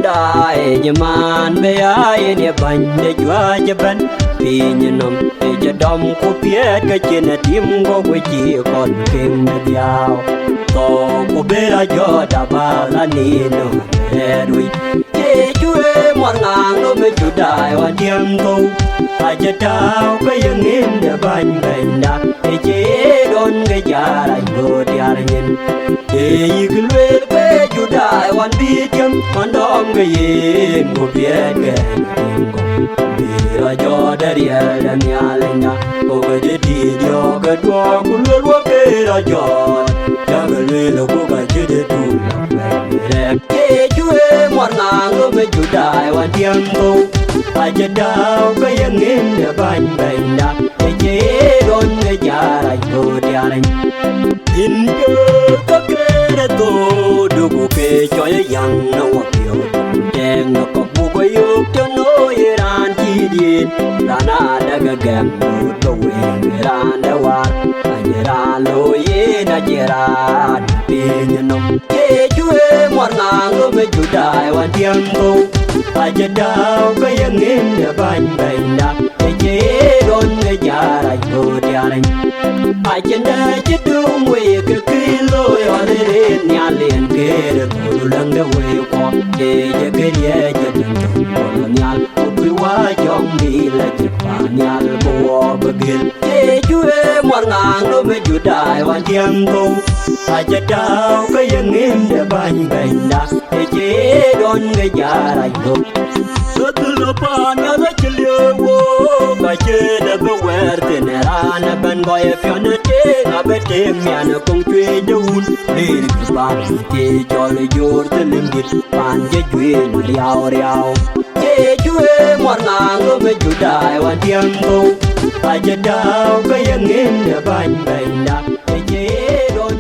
Dai nyaman be ai ne ban de jwa jaban pi nyenom e jadom ku pie ka chen tim go we chi kon king de diao to ku be ra jo da ba la ni no e rui che chue mor ngang no me chu dai wa diam to a je tao ka yang im de ban ben da e che don ge ja ra go dia nyen e yi lue be chu dai wan bi tiam man dom ge yin ku pie ge bi ra jo da ria da nya le nya ko ge de di dio ge do ku lu lu ge ra jo ja ge le lo ku ga che de tu la re che chue mor ngang no me chu dai wan tiam to a je dao ka yang im de ban ben da e che don ge ja ra go dia nyen in ge ka ke de to du ku ke cho yang no wa pio deng no ko bu ko yu cho no ye ran chi din ra na da ga gam no to we ran da wa a ye ra lo ye na je ran pi nyen no che chue mor ngang no me chu dai wan tiam to a je dao ka yang im de ban ben da e che don ge ja ra go dia nyen a je da che du we ke ki lo yo le nya len ke de to lang de we ko e je ke ye je dang ko nya ko pi wa jong ni la je pa nya bo ba gel che chue mor ngang no me ju dai wan tiam to a je dao ka yang im de ban ben da e che don ge ja ra go so tu lo pa nya la che le wo ka che de be wer te ne ran ban boy fio ne te na be te mya ne kong chue de un ni ku ba ke cho le yor te lim dit pan je jue no liao riao che chue mor ngang no me ju dai wan tiam to a je dao ka yang im de ban ben da e che don